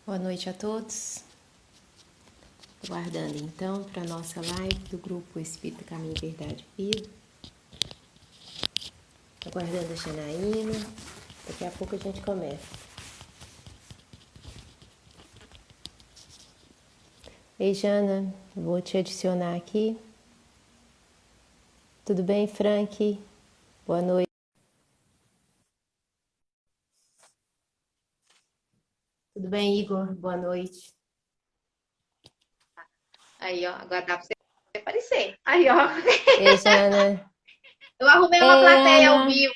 Boa noite a todos. Aguardando então para a nossa live do grupo Espírita Caminho, Verdade e Vida. Aguardando a Janaína. Daqui a pouco a gente começa. Ei, Jana, vou te adicionar aqui. Tudo bem, Frank? Boa noite. Tudo bem, Igor? Boa noite. Aí, ó, agora dá pra você aparecer. Aí, ó. Ei, Jana. Eu arrumei uma Ei, plateia ao Ana. vivo.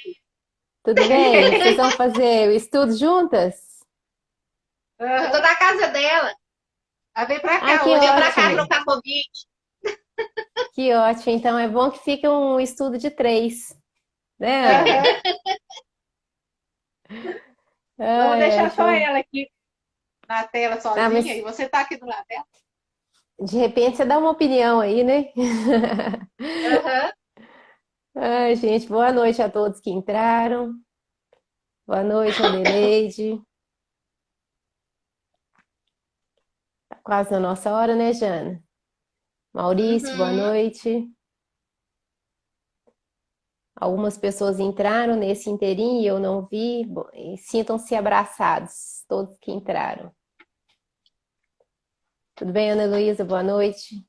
Tudo bem? Vocês vão fazer o estudo juntas? Eu tô na casa dela. Ela veio pra Ah, cá que hoje, é pra cá ótimo. trocar convite. Que ótimo. Então é bom que fique um estudo de 3, né, Ana? Aham. Eu vou Ai, deixar acho. só ela aqui na tela Ah, sozinha mas e você tá aqui do lado dela. de repente você dá uma opinião aí, né? Aham. Ai, gente, boa noite a todos que entraram. Boa noite, Adeleide. Tá quase na nossa hora, né, Jana? Maurício, boa Uhum. noite. Algumas pessoas entraram nesse inteirinho e eu não vi. Bom, e sintam-se abraçados, todos que entraram. Tudo bem, Ana Luísa? Boa noite.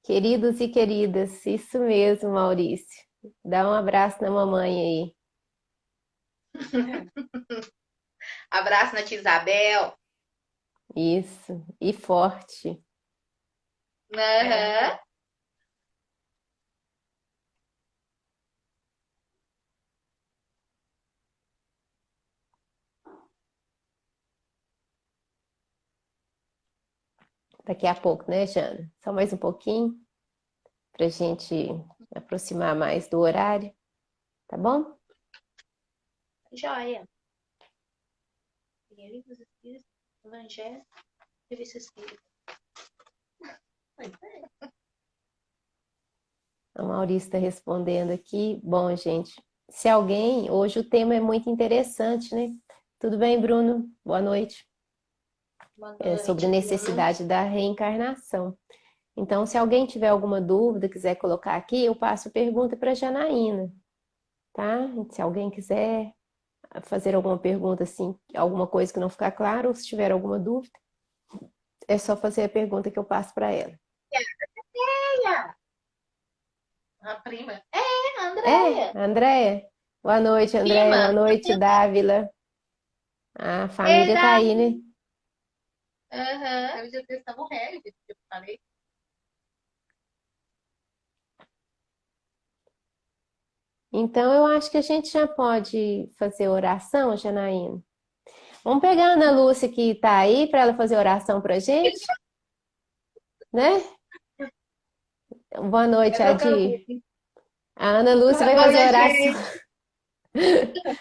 Queridos e queridas, isso mesmo, Maurício. Dá um abraço na mamãe aí. Abraço na tia Isabel. Isso. E forte. Aham. Daqui a pouco, né, Jana? Só mais um pouquinho para a gente aproximar mais do horário, tá bom? Joia. Livros Espíritos, Evangelho, Revista Espírita. A Maurício está respondendo aqui. Bom, gente, se alguém, hoje o tema é muito interessante, né? Tudo bem, Bruno? Boa noite. Boa É sobre a noite, Bruno. necessidade da reencarnação. Então, se alguém tiver alguma dúvida, quiser colocar aqui, eu passo pergunta para a Janaína, tá? Se alguém quiser fazer alguma pergunta assim, alguma coisa que não ficar claro, ou se tiver alguma dúvida, é só fazer a pergunta que eu passo para ela. A prima. É, a É, Andréia. Andréia? Boa noite, Andréia. Boa Prima. noite, Dávila. A É família tá da. aí, né? Aham. Eu já estava morrendo, que eu falei. Então, eu acho que a gente já pode fazer oração, Janaína. Vamos pegar a Ana Lúcia que tá aí para ela fazer oração pra gente, né? Boa Vai noite, trocando Adi. A Ana Lúcia vai Boa fazer noite, oração. gente.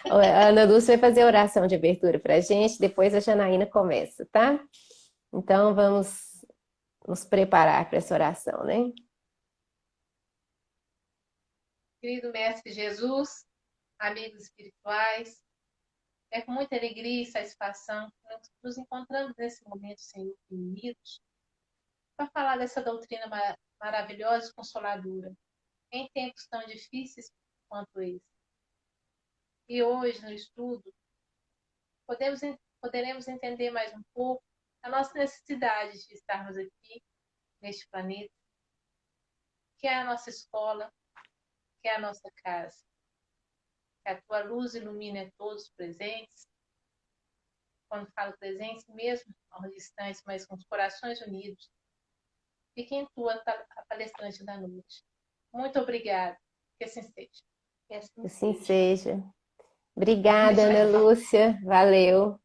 A Ana Lúcia vai fazer oração de abertura pra gente, depois a Janaína começa, tá? Então, vamos nos preparar para essa oração, né? Querido Mestre Jesus, amigos espirituais, é com muita alegria e satisfação que nós nos encontramos nesse momento, Senhor, unidos, para falar dessa doutrina maravilhosa e consoladora, em tempos tão difíceis quanto esse. E hoje, no estudo, podemos, poderemos entender mais um pouco a nossa necessidade de estarmos aqui, neste planeta, que é a nossa escola, que é a nossa casa. Que a tua luz ilumine a todos os presentes. Quando falo presentes, mesmo aos distantes, mas com os corações unidos. Fique em tua a palestrante da noite. Muito obrigada. Que assim seja. Que assim Assim seja. seja. Obrigada, Ana Lúcia. Valeu.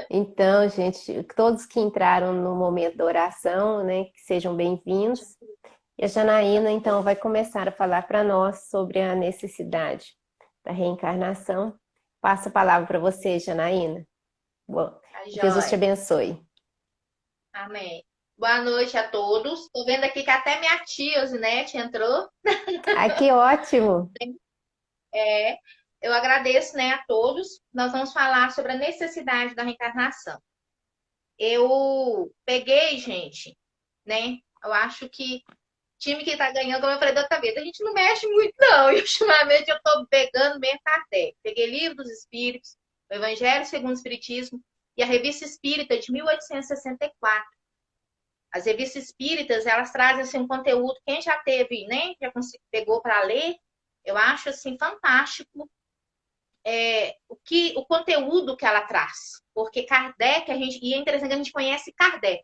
Então, gente, todos que entraram no momento da oração, né, que sejam bem-vindos. E a Janaína, então, vai começar a falar para nós sobre a necessidade da reencarnação. Passo a palavra para você, Janaína. Bom, A Jesus te joia. abençoe. Amém. Boa noite a todos. Estou vendo aqui que até minha tia Zinete entrou. Ai, que ótimo! É, eu agradeço, né, a todos. Nós vamos falar sobre a necessidade da reencarnação. Eu peguei, gente, né? Eu acho que time que tá ganhando, como eu falei da outra vez, a gente não mexe muito, não. E ultimamente eu tô pegando mesmo Kardec. Peguei Livro dos Espíritos, o Evangelho segundo o Espiritismo e a Revista Espírita de 1864. As revistas espíritas, elas trazem assim, um conteúdo, quem já teve, né, pegou para ler, eu acho assim fantástico o conteúdo que ela traz. Porque Kardec, e é interessante que a gente conhece Kardec,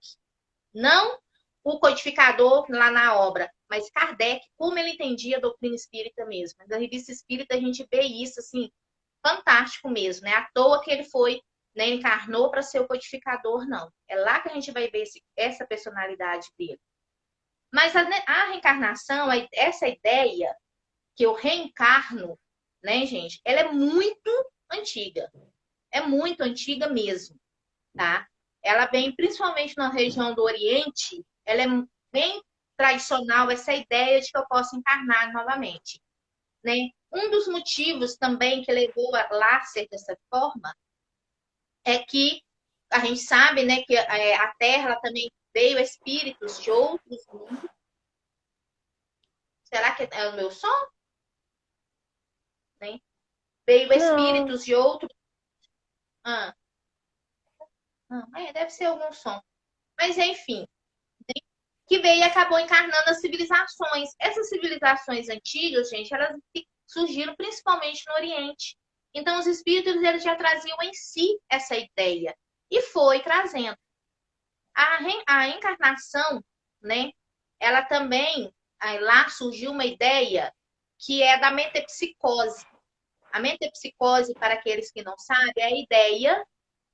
não o codificador lá na obra, mas Kardec, como ele entendia a doutrina espírita mesmo. Na revista espírita a gente vê isso assim, fantástico mesmo, né? À toa que ele foi, né, encarnou para ser o codificador, não. É lá que a gente vai ver essa personalidade dele. Mas a reencarnação, essa ideia que eu reencarno, né, gente, ela é muito antiga. É muito antiga mesmo, tá? Ela vem principalmente na região do Oriente, ela é bem tradicional essa ideia de que eu posso encarnar novamente, né? Um dos motivos também que levou a lá ser dessa forma é que a gente sabe, né, que a Terra ela também veio espíritos de outros mundos. Será que é o meu som? Né? Veio Não, espíritos de outros. Ah, deve ser algum som. Mas enfim, que veio e acabou encarnando as civilizações. Essas civilizações antigas, gente, elas surgiram principalmente no Oriente. Então, os espíritos eles já traziam em si essa ideia e foi trazendo. A encarnação, né? Ela também, aí lá surgiu uma ideia que é da metempsicose. A metempsicose, para aqueles que não sabem, é a ideia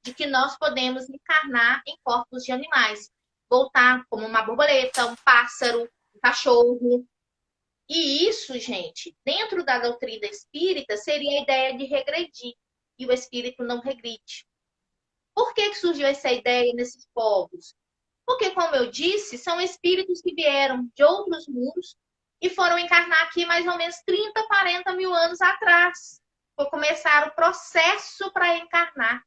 de que nós podemos encarnar em corpos de animais, voltar como uma borboleta, um pássaro, um cachorro. E isso, gente, dentro da doutrina espírita, seria a ideia de regredir. E o espírito não regride. Por que surgiu essa ideia nesses povos? Porque, como eu disse, são espíritos que vieram de outros mundos e foram encarnar aqui mais ou menos 30, 40 mil anos atrás. Foi começar o processo para encarnar,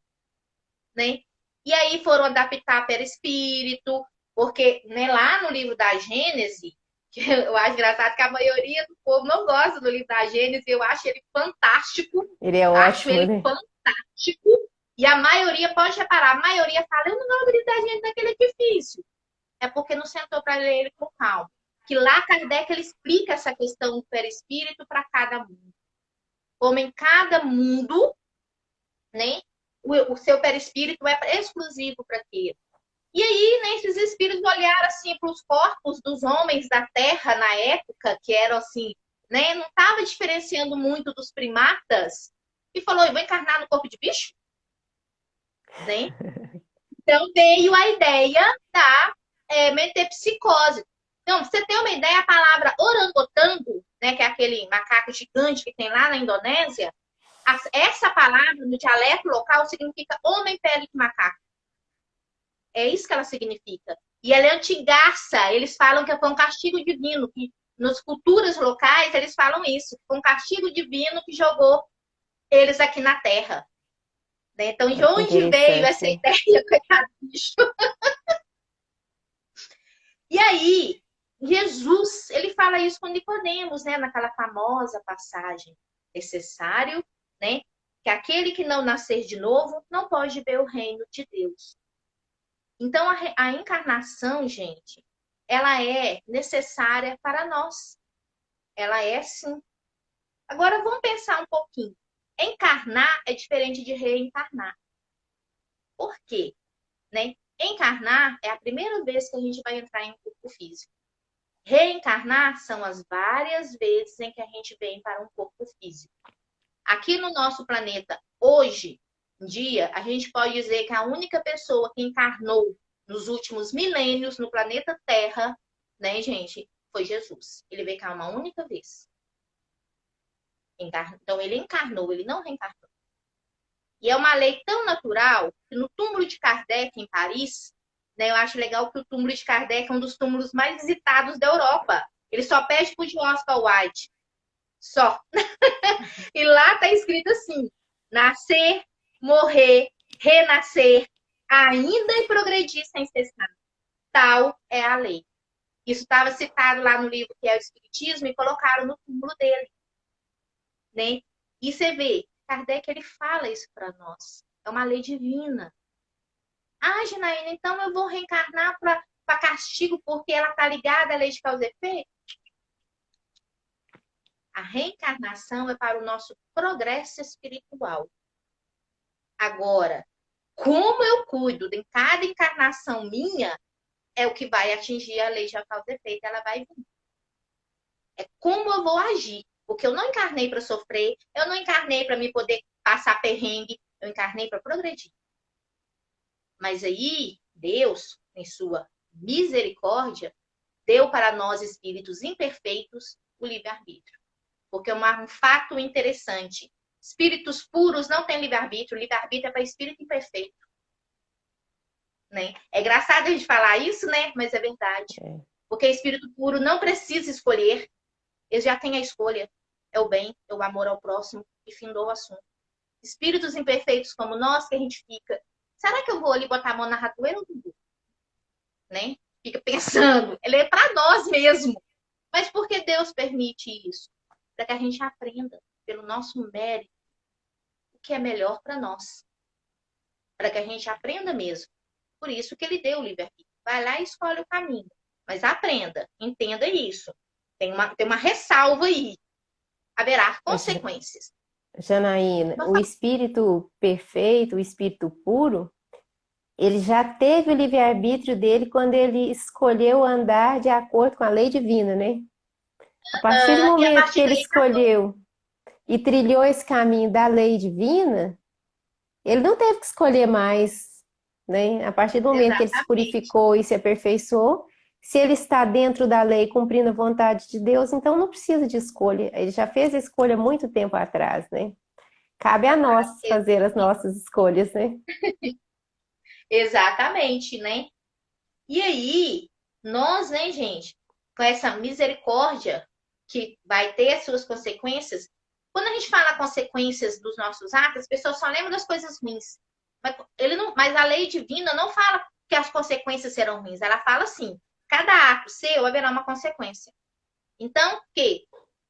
né? E aí foram adaptar perispírito, porque né, lá no livro da Gênese, que eu acho engraçado que a maioria do povo não gosta do livro da Gênese, eu acho ele fantástico, ele é acho ótimo, ele né? fantástico, e a maioria, pode reparar, a maioria fala, eu não gosto do livro da Gênese, daquele é difícil. É porque não sentou para ler ele com calma. Que lá Kardec ele explica essa questão do perispírito para cada mundo. Como em cada mundo, né, o seu perispírito é exclusivo para aquele. E aí, né, esses espíritos olharam assim para os corpos dos homens da Terra na época, que eram assim, né, não estava diferenciando muito dos primatas, e falou: eu vou encarnar no corpo de bicho? Né? Então veio a ideia da metempsicose. Então, pra você ter uma ideia, a palavra orangotango, né, que é aquele macaco gigante que tem lá na Indonésia, essa palavra no dialeto local significa homem pele de macaco. É isso que ela significa. E ela é antigaça. Eles falam que foi um castigo divino, que nas culturas locais eles falam isso. Foi um castigo divino que jogou eles aqui na Terra. Né? Então, de Olha que onde veio interessante, essa né? ideia, coitado bicho? E aí, Jesus, ele fala isso com Nicodemos, né? Naquela famosa passagem. Necessário, né? Que aquele que não nascer de novo não pode ver o reino de Deus. Então, a encarnação, gente, ela é necessária para nós. Ela é sim. Agora, vamos pensar um pouquinho. Encarnar é diferente de reencarnar. Por quê? Né? Encarnar é a primeira vez que a gente vai entrar em um corpo físico. Reencarnar são as várias vezes em que a gente vem para um corpo físico. Aqui no nosso planeta, hoje em dia, a gente pode dizer que a única pessoa que encarnou nos últimos milênios no planeta Terra, né, gente, foi Jesus. Ele veio cá uma única vez. Então, ele encarnou, ele não reencarnou. E é uma lei tão natural que no túmulo de Kardec, em Paris, né? Eu acho legal que o túmulo de Kardec é um dos túmulos mais visitados da Europa. Ele só pede pro de Oscar Wilde. Só. E lá tá escrito assim: nascer, morrer, renascer, ainda e progredir sem cessar. Tal é a lei. Isso estava citado lá no livro que é o Espiritismo e colocaram no túmulo dele, né? E você vê, Kardec ele fala isso para nós. É uma lei divina. Ah, Janaína, então eu vou reencarnar para castigo porque ela está ligada à lei de causa e efeito? A reencarnação é para o nosso progresso espiritual. Agora, como eu cuido de cada encarnação minha, é o que vai atingir a lei de causa e efeito, ela vai vir. É como eu vou agir. Porque eu não encarnei para sofrer, eu não encarnei para me poder passar perrengue, eu encarnei para progredir. Mas aí, Deus, em sua misericórdia, deu para nós, espíritos imperfeitos, o livre-arbítrio. Porque é um fato interessante. Espíritos puros não têm livre-arbítrio. Livre-arbítrio é para espírito imperfeito. Né? É engraçado a gente falar isso, né? Mas é verdade. Porque espírito puro não precisa escolher. Ele já tem a escolha. É o bem, é o amor ao próximo. E findou o assunto. Espíritos imperfeitos como nós, que a gente fica... Será que eu vou ali botar a mão na ratoeira ou não vou? Né? Fica pensando. Ele é para nós mesmo. Mas por que Deus permite isso? Para que a gente aprenda, pelo nosso mérito, o que é melhor para nós. Para que a gente aprenda mesmo. Por isso que ele deu o livre-arbítrio. Vai lá e escolhe o caminho. Mas aprenda, entenda isso. Tem uma ressalva aí. Haverá consequências. Janaína, o espírito perfeito, o espírito puro, ele já teve o livre-arbítrio dele quando ele escolheu andar de acordo com a lei divina, né? A partir do momento que ele escolheu e trilhou esse caminho da lei divina, ele não teve que escolher mais, né? A partir do momento que ele se purificou e se aperfeiçoou, se ele está dentro da lei, cumprindo a vontade de Deus, então não precisa de escolha. Ele já fez a escolha muito tempo atrás, né? Cabe a nós fazer as nossas escolhas, né? Exatamente, né? E aí, nós, né, gente, com essa misericórdia que vai ter as suas consequências, quando a gente fala consequências dos nossos atos, as pessoas só lembram das coisas ruins. Mas a lei divina não fala que as consequências serão ruins. Ela fala assim, cada ato seu haverá uma consequência. Então,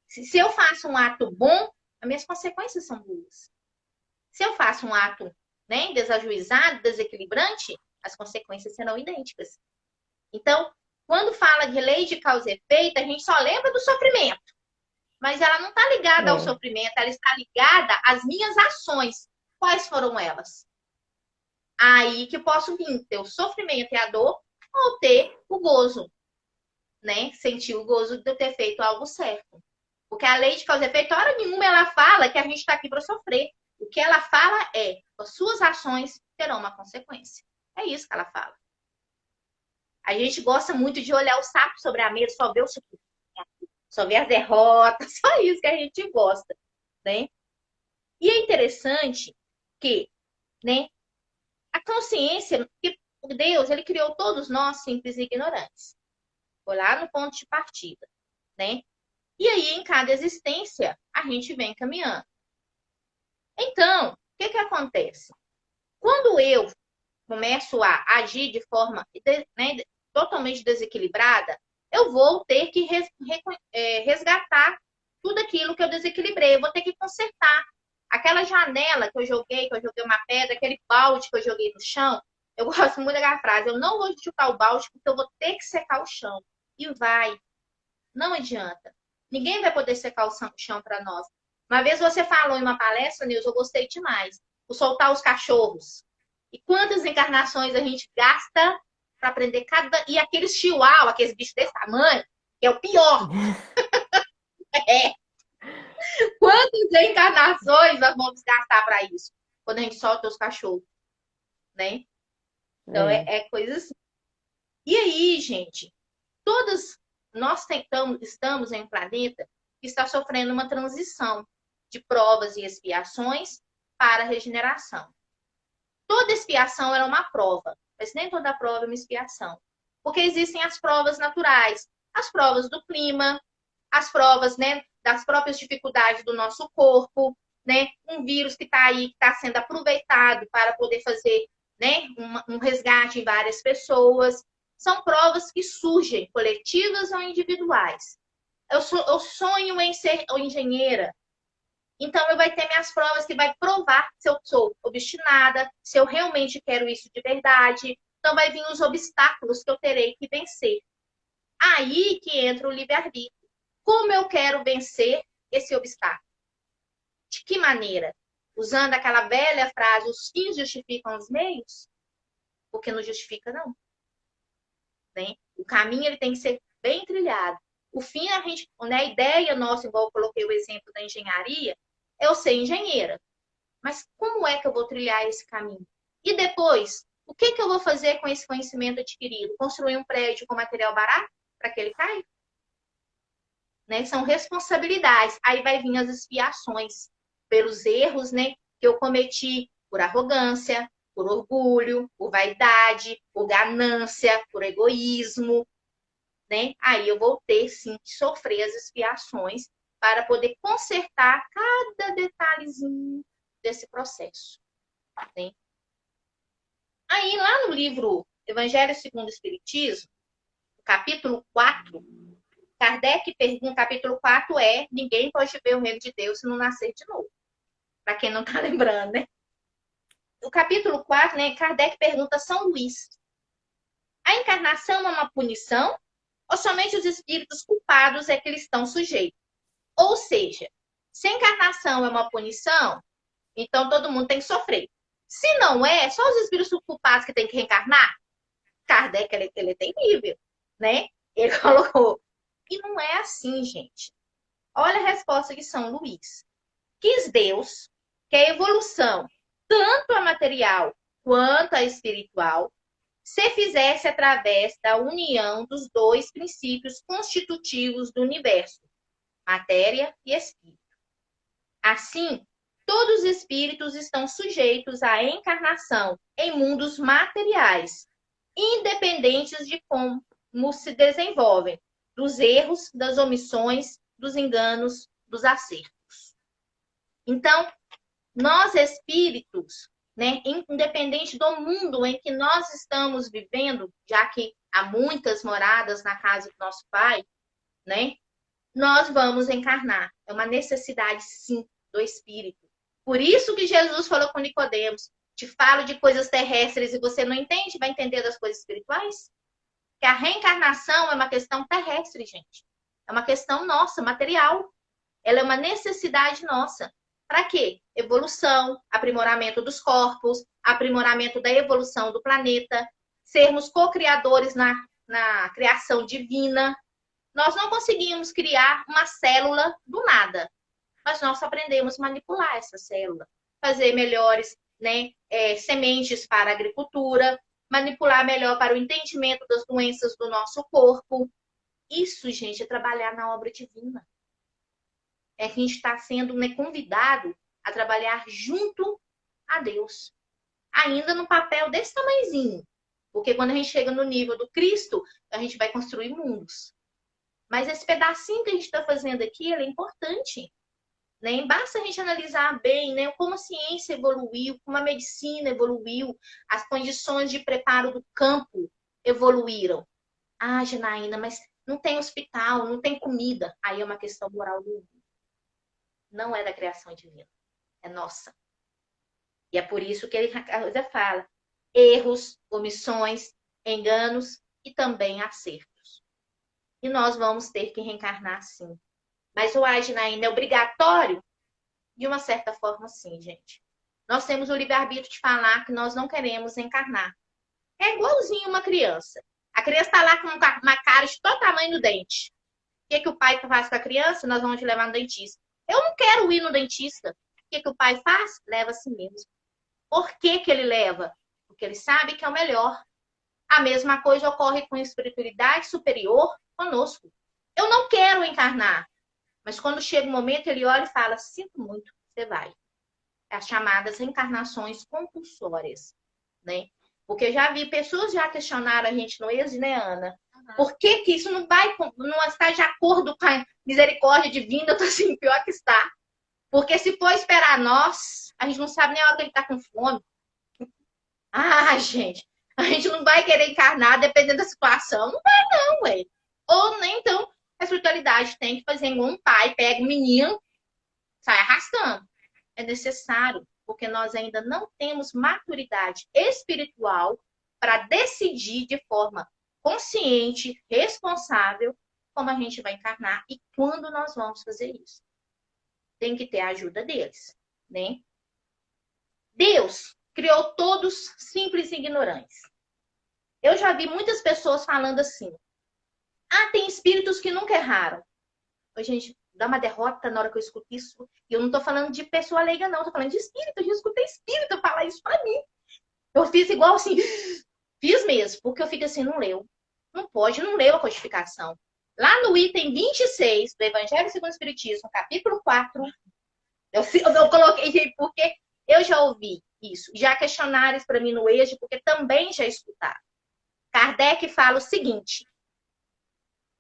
se eu faço um ato bom, as minhas consequências são boas. Se eu faço um ato, né, desajuizado, desequilibrante, as consequências serão idênticas. Então, quando fala de lei de causa e efeito, a gente só lembra do sofrimento. Mas ela não está ligada ao sofrimento, ela está ligada às minhas ações. Quais foram elas? Aí que eu posso vir ter o sofrimento e a dor ou ter o gozo, né? Sentir o gozo de eu ter feito algo certo. Porque a lei de causa e efeito, hora nenhuma ela fala que a gente está aqui para sofrer. O que ela fala é, as suas ações terão uma consequência. É isso que ela fala. A gente gosta muito de olhar o sapo sobre a mesa, só ver o sofrimento, só ver as derrotas, só isso que a gente gosta, né? E é interessante que, né, a consciência, que Deus, ele criou todos nós simples e ignorantes. Foi lá no ponto de partida, né? E aí, em cada existência, a gente vem caminhando. Então, o que acontece? Quando eu começo a agir de forma, né, totalmente desequilibrada, eu vou ter que resgatar tudo aquilo que eu desequilibrei. Eu vou ter que consertar. Aquela janela que eu joguei uma pedra, aquele balde que eu joguei no chão, eu gosto muito daquela frase, eu não vou chutar o balde porque eu vou ter que secar o chão. E vai. Não adianta. Ninguém vai poder secar o chão para nós. Uma vez você falou em uma palestra, Nilson, eu gostei demais. O soltar os cachorros. E quantas encarnações a gente gasta para aprender cada... E aqueles chihuahua, aqueles bichos desse tamanho, que é o pior. Quantas encarnações nós vamos gastar para isso? Quando a gente solta os cachorros, né? Então, é coisa assim. E aí, gente, nós estamos em um planeta que está sofrendo uma transição de provas e expiações para a regeneração. Toda expiação era uma prova. mas nem toda prova é uma expiação. Porque existem as provas naturais, as provas do clima, as provas, né, das próprias dificuldades do nosso corpo, né? Um vírus que está aí, que está sendo aproveitado para poder fazer, né, um resgate em várias pessoas. São provas que surgem, coletivas ou individuais. Eu sonho em ser engenheira, então eu vou ter minhas provas que vai provar se eu sou obstinada, se eu realmente quero isso de verdade. Então vai vir os obstáculos que eu terei que vencer. Aí que entra o livre-arbítrio. Como eu quero vencer esse obstáculo? De que maneira? Usando aquela velha frase, os fins justificam os meios? Porque não justifica, não. Né? O caminho ele tem que ser bem trilhado. O fim, né, a ideia nossa, igual eu coloquei o exemplo da engenharia, é eu ser engenheira. Mas como é que eu vou trilhar esse caminho? E depois, o que eu vou fazer com esse conhecimento adquirido? Construir um prédio com material barato para que ele caia? Né? São responsabilidades. Aí vai vir as expiações pelos erros, né, que eu cometi por arrogância, por orgulho, por vaidade, por ganância, por egoísmo, né? Aí eu vou ter, sim, que sofrer as expiações para poder consertar cada detalhezinho desse processo, né? Aí, lá no livro Evangelho segundo o Espiritismo, capítulo 4, Kardec pergunta, capítulo 4 é: ninguém pode ver o reino de Deus se não nascer de novo. Para quem não está lembrando, né? O capítulo 4, né, Kardec pergunta a São Luís: a encarnação é uma punição ou somente os espíritos culpados é que eles estão sujeitos? Ou seja, se a encarnação é uma punição, então todo mundo tem que sofrer. Se não é, só os espíritos culpados que têm que reencarnar? Kardec, ele é terrível, né? Ele colocou. E não é assim, gente. Olha a resposta de São Luís. Quis Deus que a evolução, tanto a material quanto a espiritual, se fizesse através da união dos dois princípios constitutivos do universo, matéria e espírito. Assim, todos os espíritos estão sujeitos à encarnação em mundos materiais, independentes de como se desenvolvem, dos erros, das omissões, dos enganos, dos acertos. Então, nós espíritos, né, independente do mundo em que nós estamos vivendo, já que há muitas moradas na casa do nosso Pai, né, nós vamos encarnar. É uma necessidade, sim, do espírito. Por isso que Jesus falou com Nicodemos: te falo de coisas terrestres e você não entende, vai entender das coisas espirituais? Que a reencarnação é uma questão terrestre, gente. É uma questão nossa, material. Ela é uma necessidade nossa. Para quê? Evolução, aprimoramento dos corpos, aprimoramento da evolução do planeta, sermos co-criadores na criação divina. Nós não conseguimos criar uma célula do nada, mas nós aprendemos a manipular essa célula, fazer melhores, né, sementes para a agricultura, manipular melhor para o entendimento das doenças do nosso corpo. Isso, gente, é trabalhar na obra divina. É que a gente está sendo, né, convidado a trabalhar junto a Deus. Ainda no papel desse tamanhozinho. Porque quando a gente chega no nível do Cristo, a gente vai construir mundos. Mas esse pedacinho que a gente está fazendo aqui, ele é importante. Né? Basta a gente analisar bem, né, como a ciência evoluiu, como a medicina evoluiu, as condições de preparo do campo evoluíram. Ah, Janaína, mas não tem hospital, não tem comida. Aí é uma questão moral do mundo. Não é da criação divina, é nossa. E é por isso que ele fala: erros, omissões, enganos e também acertos. E nós vamos ter que reencarnar sim. Mas o Janaína, é obrigatório? De uma certa forma, sim, gente. Nós temos o livre-arbítrio de falar que nós não queremos encarnar. É igualzinho uma criança. A criança está lá com uma cara de todo tamanho no dente. O que o pai faz com a criança? Nós vamos te levar no dentista. Eu não quero ir no dentista. O que o pai faz? Leva a si mesmo. Por que ele leva? Porque ele sabe que é o melhor. A mesma coisa ocorre com a espiritualidade superior conosco. Eu não quero encarnar. Mas quando chega o momento, ele olha e fala: sinto muito, você vai. As chamadas reencarnações compulsórias, né? Porque eu já vi pessoas já questionaram a gente no êxodo, né, Ana? Por que que isso não está de acordo com a misericórdia divina? Eu tô assim, pior que está. Porque se for esperar nós, a gente não sabe nem a hora que ele tá com fome. Ah, gente, a gente não vai querer encarnar dependendo da situação. Não vai não, ué. Ou nem então, a espiritualidade tem que fazer igual um pai, pega o menino, sai arrastando. É necessário, porque nós ainda não temos maturidade espiritual para decidir de forma consciente, responsável, como a gente vai encarnar e quando nós vamos fazer isso. Tem que ter a ajuda deles, né? Deus criou todos simples e ignorantes. Eu já vi muitas pessoas falando assim: ah, tem espíritos que nunca erraram. Ô, gente, dá uma derrota na hora que eu escuto isso. E eu não tô falando de pessoa leiga, não. Eu tô falando de espírito. Eu já escutei espírito falar isso pra mim. Eu fiz igual assim, fiz mesmo, porque eu fico assim, não leu. Não pode, não leu a codificação. Lá no item 26 do Evangelho segundo o Espiritismo, capítulo 4, eu coloquei, porque eu já ouvi isso. Já questionaram isso para mim no EJA, porque também já escutaram. Kardec fala o seguinte: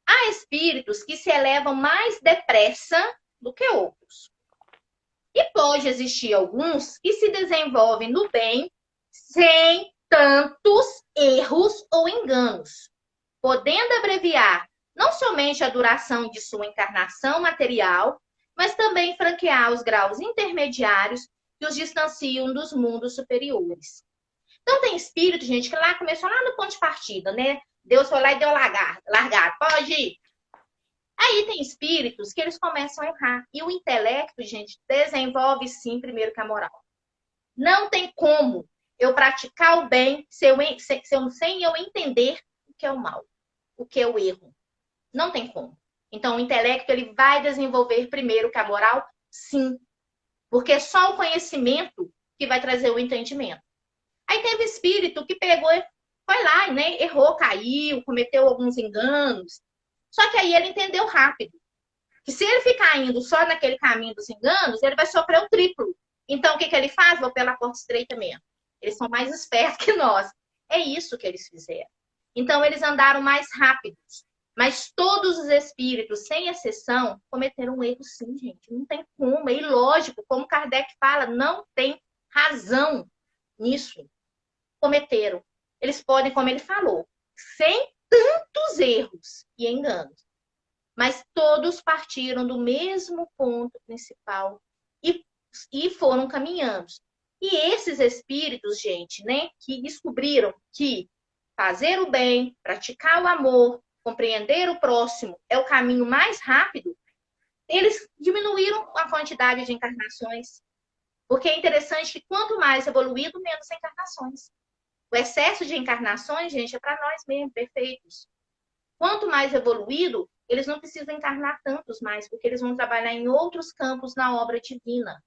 há espíritos que se elevam mais depressa do que outros. E pode existir alguns que se desenvolvem no bem sem tantos erros ou enganos, podendo abreviar não somente a duração de sua encarnação material, mas também franquear os graus intermediários que os distanciam dos mundos superiores. Então tem espírito, gente, que lá começou lá no ponto de partida, né? Deus foi lá e deu largado, pode ir. Aí tem espíritos que eles começam a errar. E o intelecto, gente, desenvolve sim primeiro que a moral. Não tem como eu praticar o bem sem eu entender o que é o mal, o que é o erro. Não tem como. Então, o intelecto ele vai desenvolver primeiro que a moral? Sim. Porque é só o conhecimento que vai trazer o entendimento. Aí teve espírito que pegou, foi lá, né? Errou, caiu, cometeu alguns enganos. Só que aí ele entendeu rápido. Que se ele ficar indo só naquele caminho dos enganos, ele vai sofrer o triplo. Então, o que ele faz? Vou pela porta estreita mesmo. Eles são mais espertos que nós. É isso que eles fizeram. Então, eles andaram mais rápidos. Mas todos os espíritos, sem exceção, cometeram um erro sim, gente. Não tem como. É ilógico. Como Kardec fala, não tem razão nisso. Cometeram. Eles podem, como ele falou, sem tantos erros e enganos. Mas todos partiram do mesmo ponto principal e foram caminhando. E esses espíritos, gente, né, que descobriram que fazer o bem, praticar o amor, compreender o próximo é o caminho mais rápido, eles diminuíram a quantidade de encarnações. Porque é interessante que quanto mais evoluído, menos encarnações. O excesso de encarnações, gente, é para nós mesmos, perfeitos. Quanto mais evoluído, eles não precisam encarnar tantos mais, porque eles vão trabalhar em outros campos na obra divina.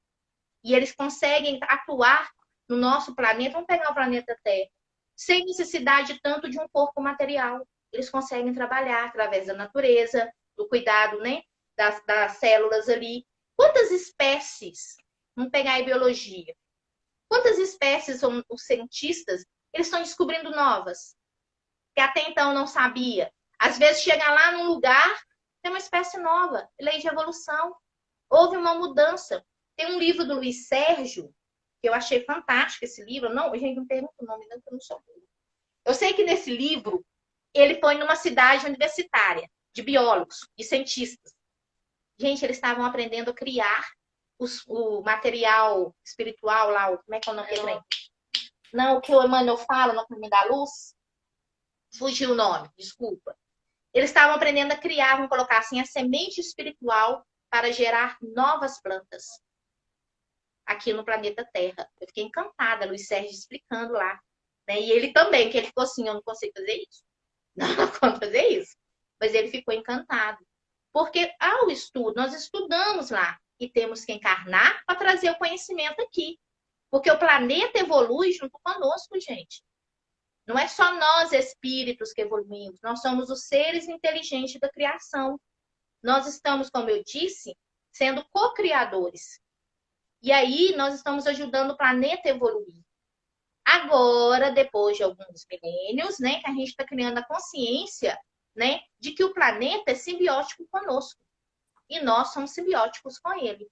E eles conseguem atuar no nosso planeta, vamos pegar o planeta Terra, sem necessidade tanto de um corpo material. Eles conseguem trabalhar através da natureza, do cuidado, né, das células ali. Quantas espécies, vamos pegar a biologia, quantas espécies os cientistas, eles estão descobrindo novas, que até então não sabia. Às vezes chega lá num lugar, tem uma espécie nova, lei de evolução. Houve uma mudança. Tem um livro do Luiz Sérgio, que eu achei fantástico esse livro. Não, gente, não pergunta o nome, não, que eu não sou boa. Eu sei que nesse livro, ele foi numa cidade universitária, de biólogos e cientistas. Gente, eles estavam aprendendo a criar o material espiritual lá, como é que é o nome dele? Não, o que o Emmanuel fala no Caminho da Luz. Fugiu o nome, desculpa. Eles estavam aprendendo a criar, vamos colocar assim, a semente espiritual para gerar novas plantas aqui no planeta Terra. Eu fiquei encantada, Luiz Sérgio explicando lá. Né? E ele também, que ele ficou assim, eu não consigo fazer isso. Não consigo fazer isso. Mas ele ficou encantado. Porque ao estudo, nós estudamos lá e temos que encarnar para trazer o conhecimento aqui. Porque o planeta evolui junto conosco, gente. Não é só nós, espíritos, que evoluímos. Nós somos os seres inteligentes da criação. Nós estamos, como eu disse, sendo co-criadores. E aí, nós estamos ajudando o planeta a evoluir. Agora, depois de alguns milênios, né, que a gente está criando a consciência, né, de que o planeta é simbiótico conosco e nós somos simbióticos com ele.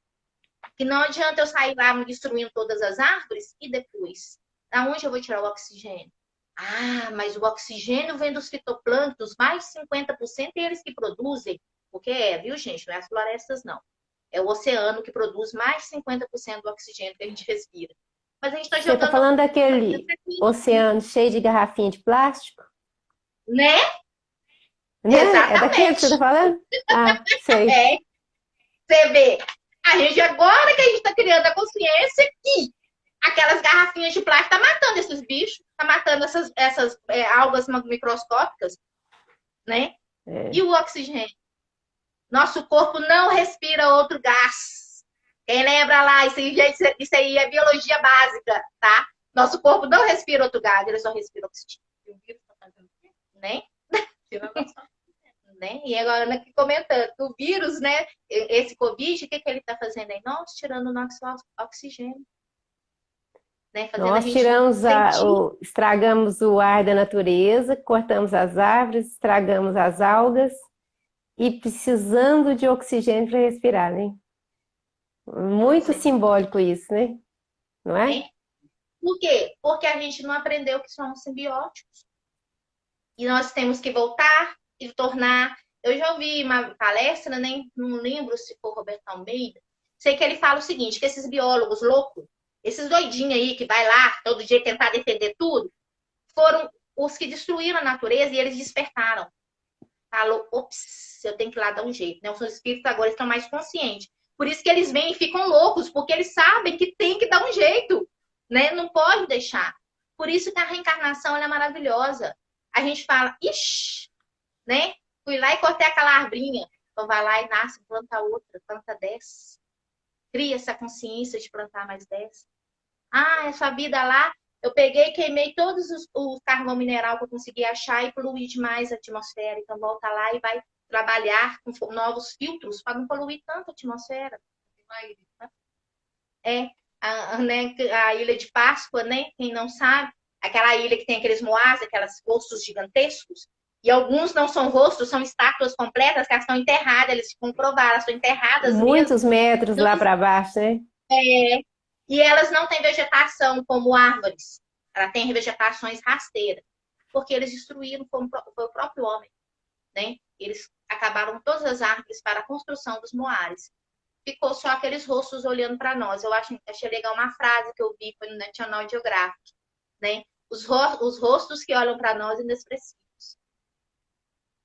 Que não adianta eu sair lá destruindo todas as árvores e depois, aonde eu vou tirar o oxigênio? Ah, mas o oxigênio vem dos fitoplânctons, mais de 50% é eles que produzem. Porque viu, gente? Não é as florestas, não. É o oceano que produz mais de 50% do oxigênio que a gente respira. Mas a gente está Você está jogando, falando daquele oceano cheio de garrafinha de plástico? né? Né? É daquele que você está Exatamente. falando? Ah, sei. É, você vê. A gente, agora que a gente está criando a consciência que aquelas garrafinhas de plástico tá matando esses bichos, tá matando essas algas microscópicas, né? É. E o oxigênio? Nosso corpo não respira outro gás. Quem lembra lá? Isso aí é biologia básica, tá? Nosso corpo não respira outro gás, ele só respira oxigênio. Né? Né? E agora aqui comentando, o vírus, né? Esse Covid, o que ele está fazendo aí? Nós tirando o nosso oxigênio. Né? Fazendo a Nós gente tiramos sentir. estragamos o ar da natureza, cortamos as árvores, estragamos as algas e precisando de oxigênio para respirar, né? Muito simbólico isso, né? Não é? Né? Por quê? Porque a gente não aprendeu que somos simbióticos. E nós temos que voltar e tornar. Eu já ouvi uma palestra, nem não lembro se foi Roberto Almeida. Sei que ele fala o seguinte: que esses biólogos loucos, esses doidinhos aí que vai lá todo dia tentar defender tudo, foram os que destruíram a natureza e eles despertaram. Falou, ops, eu tenho que ir lá dar um jeito. Né? Os espíritos agora estão mais conscientes. Por isso que eles vêm e ficam loucos, porque eles sabem que tem que dar um jeito. Né? Não pode deixar. Por isso que a reencarnação é maravilhosa. A gente fala, ixi, né? Fui lá e cortei aquela arbrinha. Então vai lá e nasce, planta outra, planta 10. Cria essa consciência de plantar mais 10. Ah, essa vida lá, eu peguei e queimei todos os carvão mineral que eu consegui achar e poluí demais a atmosfera. Então volta lá e vai trabalhar com novos filtros para não poluir tanto a atmosfera. É, né, a Ilha de Páscoa, né? Quem não sabe, aquela ilha que tem aqueles moás, aqueles rostos gigantescos, e alguns não são rostos, são estátuas completas que elas estão enterradas, eles ficam provadas, elas estão enterradas mesmo. Muitos metros Então, lá para baixo, né? e elas não têm vegetação como árvores, ela tem vegetações rasteiras, porque eles destruíram, foi o próprio homem, né? Eles acabaram todas as árvores para a construção dos moares. Ficou só aqueles rostos olhando para nós. Eu achei legal uma frase que eu vi, foi no National Geographic, né? Os rostos que olham para nós inexpressivos.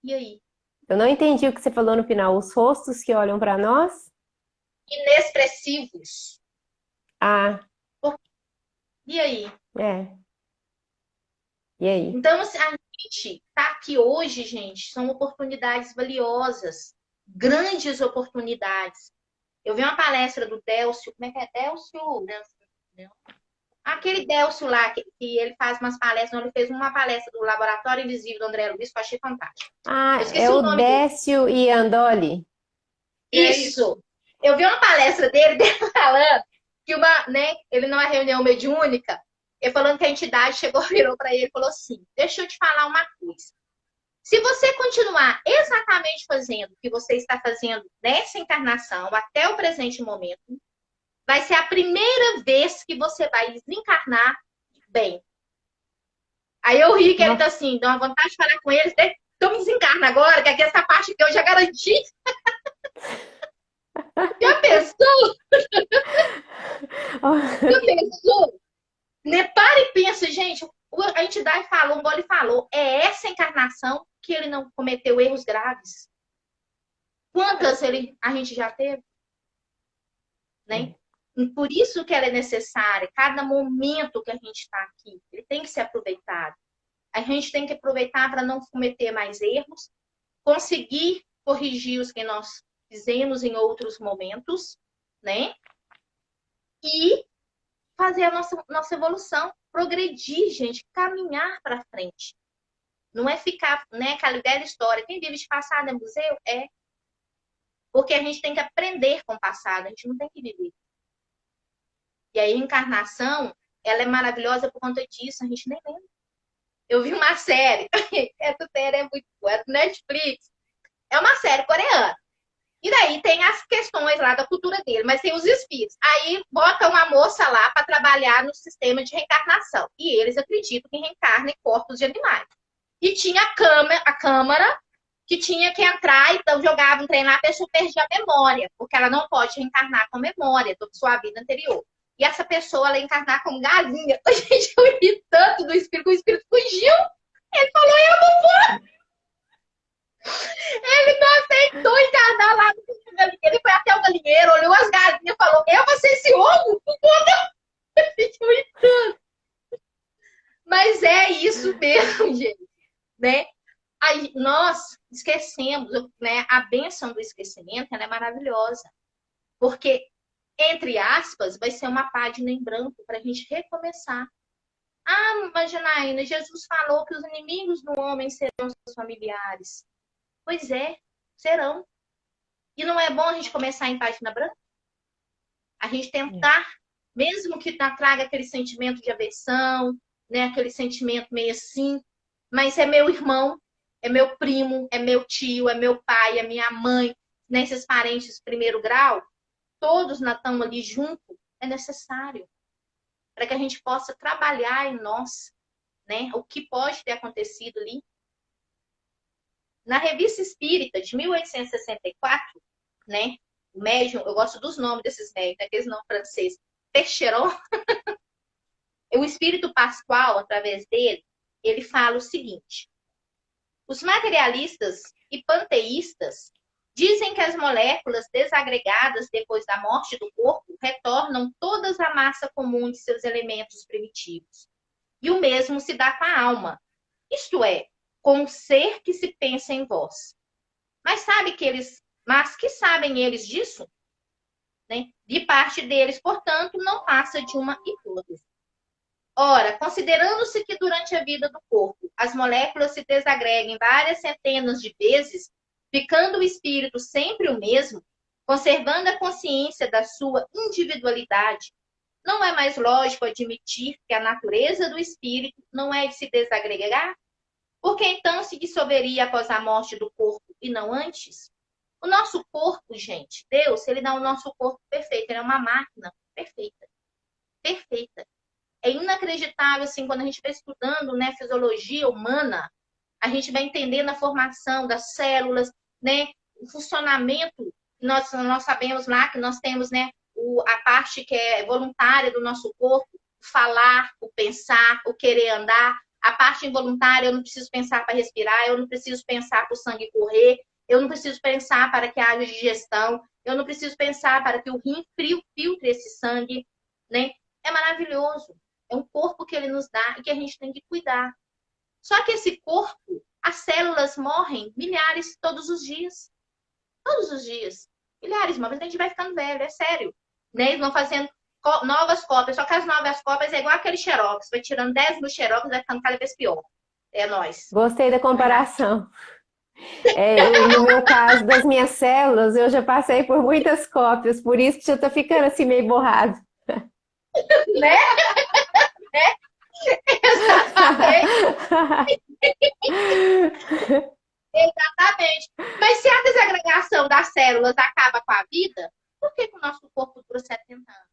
E aí? Eu não entendi o que você falou no final. Os rostos que olham para nós? Inexpressivos. Ah, E aí? é. E aí? Então, assim, a gente tá aqui hoje, gente, são oportunidades valiosas, grandes oportunidades. Eu vi uma palestra do Délcio, como é que é? Délcio? Aquele Délcio lá, que ele faz umas palestras, ele fez uma palestra do Laboratório Invisível do André Luiz, que eu achei fantástico. Ah, Eu esqueci é o o nome dele. Décio e Andoli. Isso! Eu vi uma palestra dele falando que né, ele numa reunião mediúnica, ele falando que a entidade chegou, virou para ele e falou assim: deixa eu te falar uma coisa. Se você continuar exatamente fazendo o que você está fazendo nessa encarnação até o presente momento, vai ser a primeira vez que você vai desencarnar bem. Aí eu ri que ele tá assim, dá uma vontade de falar com eles, então me desencarna agora, que aqui essa parte que eu já garanti. Já pensou? Já pensou? Né? Para e pensa, gente, a entidade falou, o Gole falou, é essa encarnação que ele não cometeu erros graves. Quantas a gente já teve? Né? Por isso que ela é necessária. Cada momento que a gente está aqui, ele tem que ser aproveitado. A gente tem que aproveitar para não cometer mais erros, conseguir corrigir os que nós fizemos em outros momentos, né? E fazer a nossa evolução, progredir, gente, caminhar para frente. Não é ficar, né, aquela velha história. Quem vive de passado é museu? É. Porque a gente tem que aprender com o passado, a gente não tem que viver. E aí, a encarnação ela é maravilhosa por conta disso, a gente nem lembra. Eu vi uma série, essa série é muito boa, é do Netflix, é uma série coreana. E daí tem as questões lá da cultura dele, mas tem os espíritos. Aí bota uma moça lá para trabalhar no sistema de reencarnação. E eles acreditam que reencarna em corpos de animais. E tinha a câmara que tinha que entrar, então jogava um trem lá, a pessoa perdia a memória, porque ela não pode reencarnar com memória da sua vida anterior. E essa pessoa, ela ia encarnar como galinha. A gente, eu ri tanto do espírito, o espírito fugiu. Ele falou, ele não aceitou encarnar lá no galinheiro. Ele foi até o galinheiro, olhou as galinhas e falou, eu vou ser esse ovo? Mas é isso mesmo, gente, né? Aí, nós esquecemos, né? A bênção do esquecimento, ela é maravilhosa. Porque, entre aspas, vai ser uma página em branco para a gente recomeçar. Ah, mas Janaína, Jesus falou que os inimigos do homem serão seus familiares. Pois é, serão. E não é bom a gente começar em página branca? A gente tentar, mesmo que traga aquele sentimento de aversão, né? Aquele sentimento meio assim, mas é meu irmão, é meu primo, é meu tio, é meu pai, é minha mãe, né? Esses parentes de primeiro grau, todos estão ali junto, é necessário para que a gente possa trabalhar em nós, né? O que pode ter acontecido ali. Na Revista Espírita, de 1864, né? O médium, eu gosto dos nomes desses médiums, né? Aqueles nomes franceses, Percheron, o Espírito Pascoal, através dele, ele fala o seguinte: os materialistas e panteístas dizem que as moléculas desagregadas depois da morte do corpo retornam todas à massa comum de seus elementos primitivos. E o mesmo se dá com a alma, isto é, com o ser que se pensa em vós. Mas que sabem eles disso? Né? De parte deles, portanto, não passa de uma hipótese. Ora, considerando-se que durante a vida do corpo as moléculas se desagreguem várias centenas de vezes, ficando o espírito sempre o mesmo, conservando a consciência da sua individualidade, não é mais lógico admitir que a natureza do espírito não é de se desagregar? Porque então se dissolveria após a morte do corpo e não antes? O nosso corpo, gente, Deus, ele dá o nosso corpo perfeito, ele é uma máquina perfeita. Perfeita. É inacreditável, assim, quando a gente vai estudando, né, fisiologia humana, a gente vai entendendo a formação das células, né, o funcionamento. Nós sabemos lá que nós temos, né, a parte que é voluntária do nosso corpo, o falar, o pensar, o querer andar. A parte involuntária, eu não preciso pensar para respirar, eu não preciso pensar para o sangue correr, eu não preciso pensar para que haja digestão, eu não preciso pensar para que o rim filtre esse sangue, né? É maravilhoso. É um corpo que ele nos dá e que a gente tem que cuidar. Só que esse corpo, as células morrem milhares todos os dias. Todos os dias. Milhares, mas a gente vai ficando velho, é sério. Né? Eles vão fazendo novas cópias, só que as novas cópias é igual aquele xerox. Vai tirando 10 mil xerox e vai ficando cada vez pior. É nós. Gostei da comparação. No meu caso, das minhas células, eu já passei por muitas cópias, por isso que já tá ficando assim meio borrado. Né? Exatamente. Exatamente. Mas se a desagregação das células acaba com a vida, por que o nosso corpo dura 70 anos?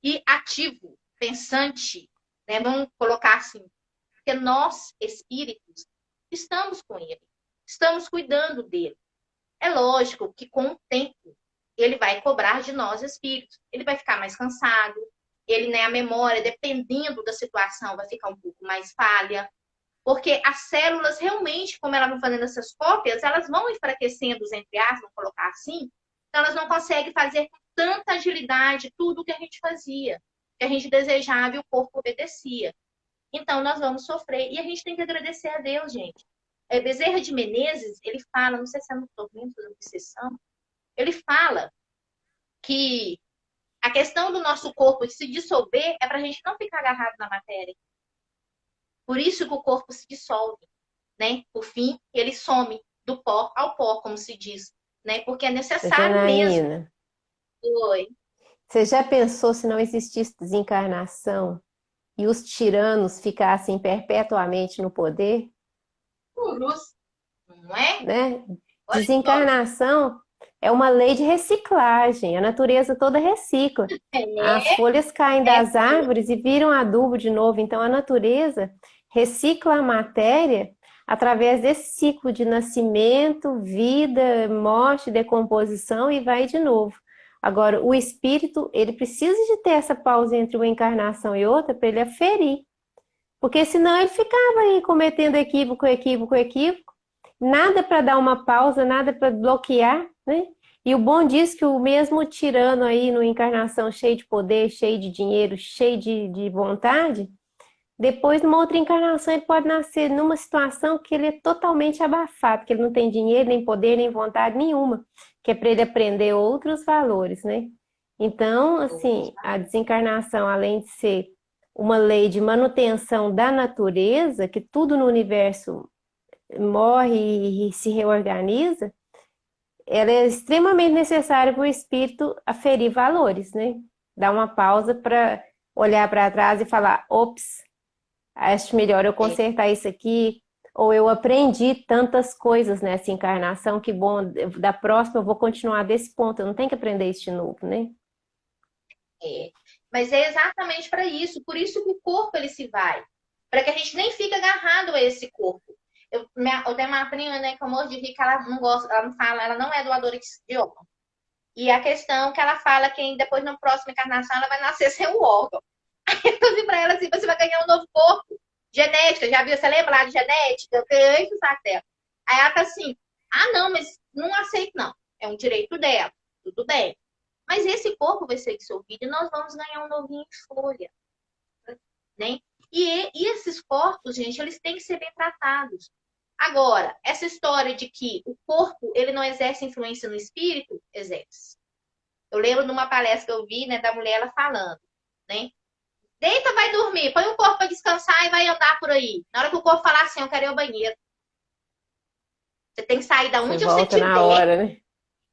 E ativo, pensante, né? Vamos colocar assim, porque nós, espíritos, estamos com ele, estamos cuidando dele. É lógico que com o tempo ele vai cobrar de nós, espíritos. Ele vai ficar mais cansado, ele, né, a memória, dependendo da situação, vai ficar um pouco mais falha, porque as células realmente, como elas vão fazendo essas cópias, elas vão enfraquecendo os entre-aspas, vamos colocar assim, então elas não conseguem fazer com tanta agilidade tudo o que a gente fazia, que a gente desejava e o corpo obedecia. Então nós vamos sofrer, e a gente tem que agradecer a Deus, gente. Bezerra de Menezes, ele fala, não sei se é no tormento da obsessão, ele fala que a questão do nosso corpo de se dissolver é para a gente não ficar agarrado na matéria. Por isso que o corpo se dissolve, né? Por fim, ele some do pó ao pó, como se diz, né? Porque é necessário Janaína, mesmo. Oi. Você já pensou se não existisse desencarnação e os tiranos ficassem perpetuamente no poder, Cruz, não é? né? Olha só. Desencarnação é uma lei de reciclagem, a natureza toda recicla. As É, folhas caem é, das árvores e viram adubo de novo, então a natureza recicla a matéria através desse ciclo de nascimento, vida, morte, decomposição e vai de novo. Agora, o espírito, ele precisa de ter essa pausa entre uma encarnação e outra para ele aferir, porque senão ele ficava aí cometendo equívoco, equívoco, equívoco, nada para dar uma pausa, nada para bloquear, né? E o bom diz que o mesmo tirano aí, numa encarnação cheio de poder, cheio de dinheiro, cheio de vontade, depois, numa outra encarnação, ele pode nascer numa situação que ele é totalmente abafado, que ele não tem dinheiro, nem poder, nem vontade nenhuma, que é para ele aprender outros valores, né? Então, assim, a desencarnação, além de ser uma lei de manutenção da natureza, que tudo no universo morre e se reorganiza, ela é extremamente necessária para o espírito aferir valores, né? Dar uma pausa para olhar para trás e falar: ops, acho melhor eu é, consertar isso aqui, ou eu aprendi tantas coisas nessa encarnação, que bom, da próxima eu vou continuar desse ponto, eu não tenho que aprender isso de novo, né? é. Mas é exatamente para isso, por isso que o corpo ele se vai, para que a gente nem fique agarrado a esse corpo. Eu tenho uma prima, né, que eu morro de rir, que ela não gosta, ela não fala, ela não é doadora de órgão. E a questão que ela fala que depois na próxima encarnação ela vai nascer sem o órgão. Eu disse pra ela assim, você vai ganhar um novo corpo. Genética, já viu? Você lembra lá de genética? Eu tenho o saco dela. Aí ela tá assim, ah não, mas não aceito não. É um direito dela, tudo bem. Mas esse corpo vai ser dissolvido e nós vamos ganhar um novinho em folha, né? E esses corpos, gente, eles têm que ser bem tratados. Agora, essa história de que o corpo ele não exerce influência no espírito, exerce. Eu lembro de uma palestra que eu vi, né, da mulher ela falando, né? Deita, vai dormir, põe o corpo para descansar e vai andar por aí. Na hora que o corpo falar assim, eu quero ir ao banheiro. Você tem que sair da Você onde você volta na estiver, hora, né?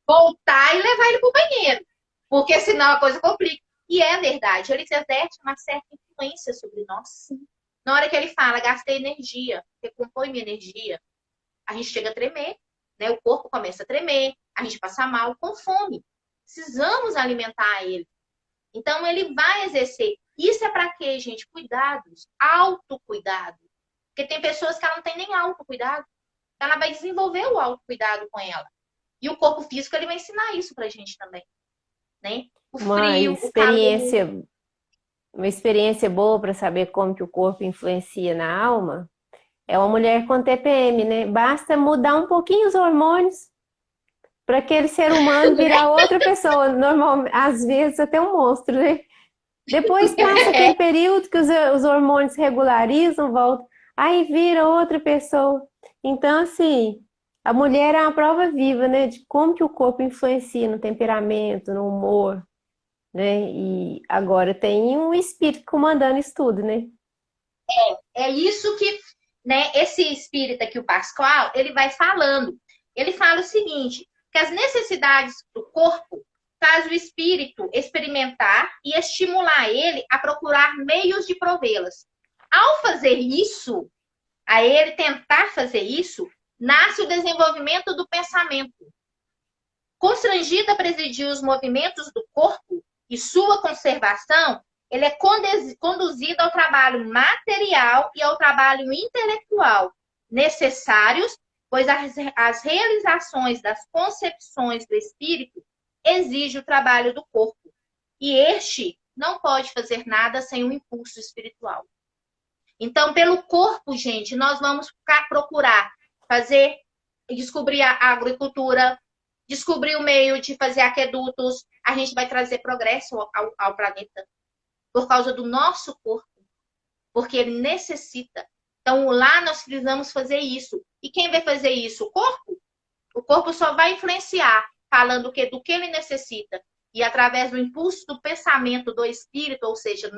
voltar e levar ele para o banheiro. Porque senão a coisa complica. E é verdade, ele exerce uma certa influência sobre nós, sim. Na hora que ele fala, gastei energia, recompõe minha energia, a gente chega a tremer, né? O corpo começa a tremer, a gente passa mal com fome. Precisamos alimentar ele. Então, ele vai exercer. Isso é para quê, gente? Cuidados. Autocuidado. Porque tem pessoas que ela não tem nem autocuidado. Ela vai desenvolver o autocuidado com ela. E o corpo físico, ele vai ensinar isso pra gente também. Né? O Uma frio, o calor. experiência, uma experiência boa para saber como que o corpo influencia na alma é uma mulher com TPM, né? Basta mudar um pouquinho os hormônios para aquele ser humano virar outra pessoa, normal, às vezes até um monstro, né? Depois passa aquele período que os hormônios regularizam, voltam, aí vira outra pessoa. Então, assim, a mulher é uma prova viva, né, de como que o corpo influencia no temperamento, no humor, né? E agora tem um espírito comandando isso tudo, né? É isso que, né, esse espírito aqui, o Pascoal, ele vai falando. Ele fala o seguinte, que as necessidades do corpo faz o espírito experimentar e estimular ele a procurar meios de provê-las. Ao fazer isso, a ele tentar fazer isso, nasce o desenvolvimento do pensamento. Constrangido a presidir os movimentos do corpo e sua conservação, ele é conduzido ao trabalho material e ao trabalho intelectual, necessários, pois as realizações das concepções do espírito exigem o trabalho do corpo. E este não pode fazer nada sem o impulso espiritual. Então, pelo corpo, gente, nós vamos procurar fazer, descobrir a agricultura, descobrir o meio de fazer aquedutos, a gente vai trazer progresso ao planeta por causa do nosso corpo, porque ele necessita. Então, lá nós precisamos fazer isso. E quem vai fazer isso? O corpo? O corpo só vai influenciar, falando do que ele necessita. E através do impulso do pensamento do espírito, ou seja,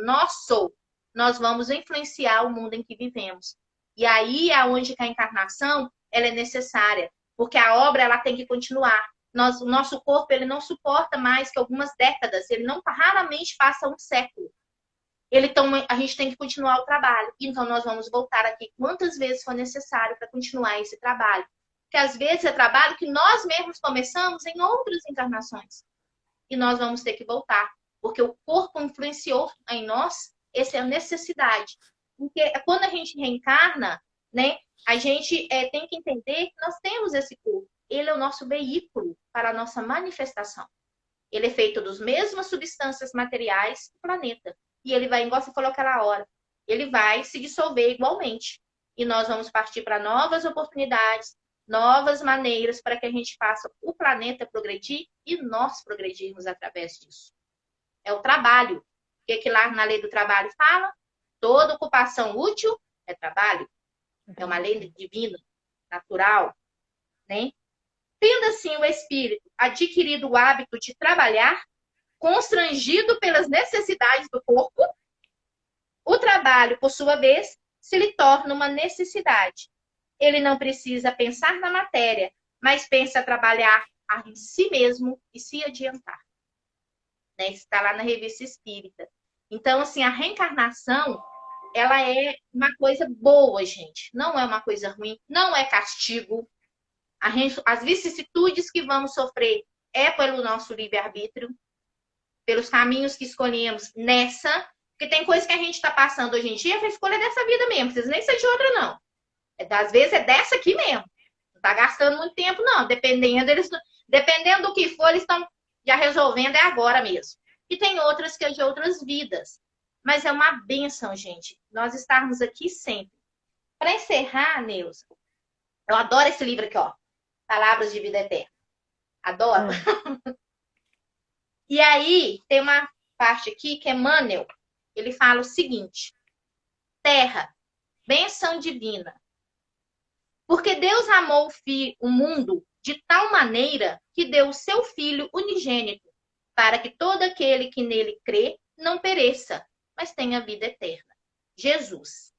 nós vamos influenciar o mundo em que vivemos. E aí é onde que a encarnação ela é necessária, porque a obra ela tem que continuar. O nosso corpo ele não suporta mais que algumas décadas, ele não raramente passa um século. Então, a gente tem que continuar o trabalho. Então, nós vamos voltar aqui quantas vezes for necessário para continuar esse trabalho. Porque às vezes é trabalho que nós mesmos começamos em outras encarnações. E nós vamos ter que voltar. Porque o corpo influenciou em nós, essa é a necessidade. Porque quando a gente reencarna, né, a gente tem que entender que nós temos esse corpo. Ele é o nosso veículo para a nossa manifestação. Ele é feito das mesmas substâncias materiais do planeta. E ele vai, igual você falou aquela hora, ele vai se dissolver igualmente. E nós vamos partir para novas oportunidades, novas maneiras para que a gente faça o planeta progredir e nós progredirmos através disso. É o trabalho. O que lá na lei do trabalho fala? Toda ocupação útil é trabalho. É uma lei divina, natural, né? Tendo assim o espírito adquirido o hábito de trabalhar, constrangido pelas necessidades do corpo, o trabalho, por sua vez, se lhe torna uma necessidade. Ele não precisa pensar na matéria, mas pensa trabalhar em si mesmo e se adiantar. Né? Isso está lá na Revista Espírita. Então, assim, a reencarnação, ela é uma coisa boa, gente. Não é uma coisa ruim, não é castigo. As vicissitudes que vamos sofrer é pelo nosso livre-arbítrio, pelos caminhos que escolhemos nessa, porque tem coisa que a gente está passando hoje em dia, a escolha é dessa vida mesmo, não precisa nem ser de outra, não. Às vezes é dessa aqui mesmo. Não está gastando muito tempo, não. Dependendo do que for, eles estão já resolvendo, é agora mesmo. E tem outras que é de outras vidas. Mas é uma bênção, gente, nós estarmos aqui sempre. Para encerrar, Neuza, eu adoro esse livro aqui, ó. Palavras de Vida Eterna. Adoro. E aí, tem uma parte aqui que é Emmanuel. Ele fala o seguinte: Terra, bênção divina. Porque Deus amou o mundo de tal maneira que deu o seu Filho unigênito, para que todo aquele que nele crê não pereça, mas tenha vida eterna. Jesus.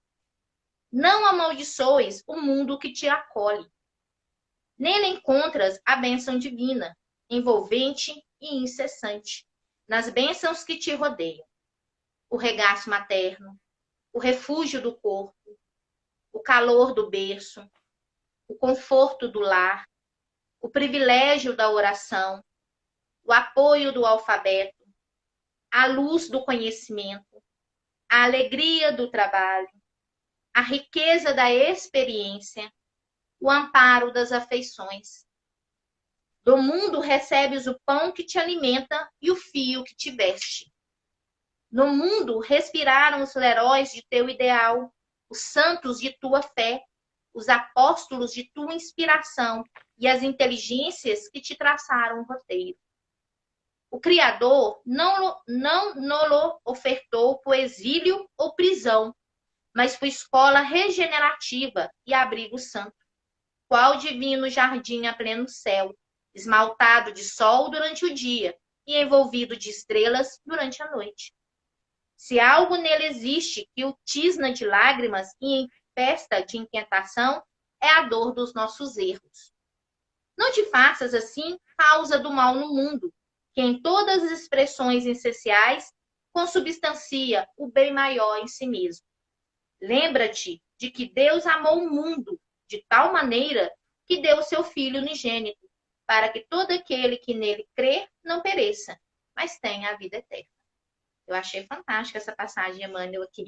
Não amaldiçoes o mundo que te acolhe. Nele encontras a bênção divina, envolvente e incessante, nas bênçãos que te rodeiam. O regaço materno, o refúgio do corpo, o calor do berço, o conforto do lar, o privilégio da oração, o apoio do alfabeto, a luz do conhecimento, a alegria do trabalho, a riqueza da experiência, o amparo das afeições. Do mundo recebes o pão que te alimenta e o fio que te veste. No mundo respiraram os heróis de teu ideal, os santos de tua fé, os apóstolos de tua inspiração e as inteligências que te traçaram o roteiro. O Criador não nos ofertou por exílio ou prisão, mas por escola regenerativa e abrigo santo. Qual divino jardim a pleno céu, esmaltado de sol durante o dia e envolvido de estrelas durante a noite. Se algo nele existe que o tisna de lágrimas e em festa de inquietação, é a dor dos nossos erros. Não te faças assim causa do mal no mundo, que em todas as expressões essenciais consubstancia o bem maior em si mesmo. Lembra-te de que Deus amou o mundo de tal maneira que deu o seu Filho unigênito, para que todo aquele que nele crê não pereça, mas tenha a vida eterna. Eu achei fantástica essa passagem, Emmanuel, aqui.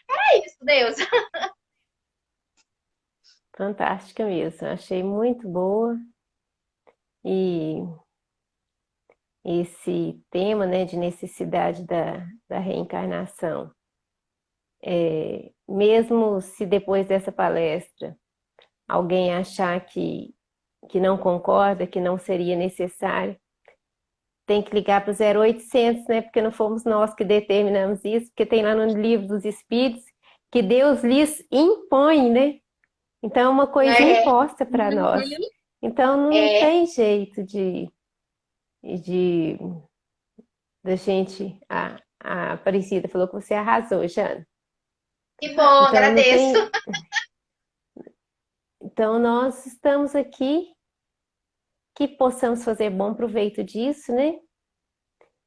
É isso, Deus. Fantástica mesmo. Achei muito boa. E esse tema, né, de necessidade da reencarnação. Mesmo se depois dessa palestra alguém achar que não concorda, que não seria necessário, tem que ligar para o 0800, né? Porque não fomos nós que determinamos isso, porque tem lá no Livro dos Espíritos que Deus lhes impõe, né? Então é uma coisa imposta para nós. Então não tem jeito da gente... A Aparecida falou que você arrasou, Jana. Que bom, então, agradeço. Então nós estamos aqui que possamos fazer bom proveito disso, né?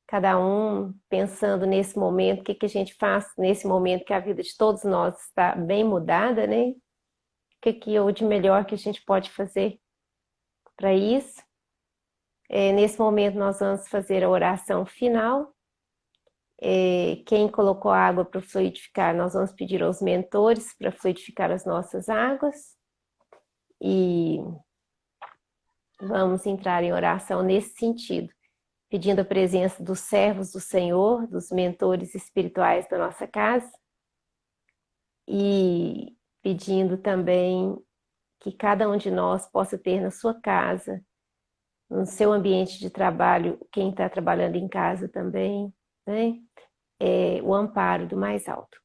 Cada um pensando nesse momento, o que a gente faz nesse momento que a vida de todos nós está bem mudada, né? O que ou de melhor que a gente pode fazer para isso? Nesse momento nós vamos fazer a oração final. Quem colocou água para fluidificar, nós vamos pedir aos mentores para fluidificar as nossas águas. E vamos entrar em oração nesse sentido, pedindo a presença dos servos do Senhor, dos mentores espirituais da nossa casa, e pedindo também que cada um de nós possa ter na sua casa, no seu ambiente de trabalho, quem está trabalhando em casa também, né? O amparo do mais alto.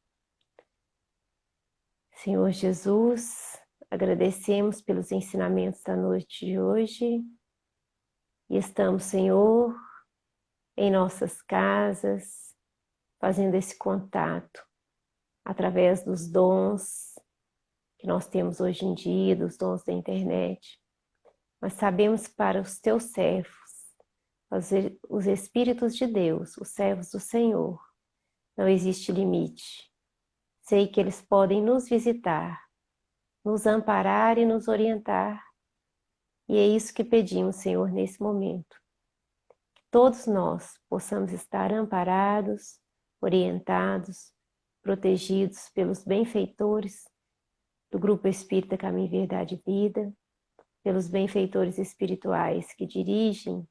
Senhor Jesus, agradecemos pelos ensinamentos da noite de hoje e estamos, Senhor, em nossas casas, fazendo esse contato através dos dons que nós temos hoje em dia, dos dons da internet. Mas sabemos que para os teus servos, os Espíritos de Deus, os servos do Senhor, não existe limite. Sei que eles podem nos visitar, nos amparar e nos orientar. E é isso que pedimos, Senhor, nesse momento. Que todos nós possamos estar amparados, orientados, protegidos pelos benfeitores do Grupo Espírita Caminho, Verdade e Vida, pelos benfeitores espirituais que dirigem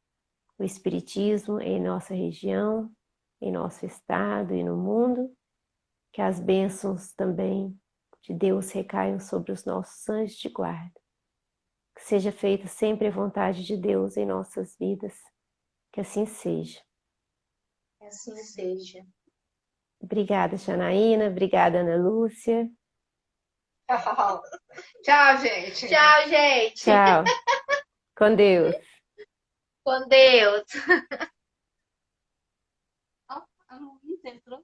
o Espiritismo em nossa região, em nosso estado e no mundo, que as bênçãos também de Deus recaiam sobre os nossos anjos de guarda. Que seja feita sempre a vontade de Deus em nossas vidas. Que assim seja. Que assim seja. Obrigada, Janaína. Obrigada, Ana Lúcia. Tchau, gente. Tchau, gente. Tchau. Com Deus. Com Deus. Ó, a Luísa entrou.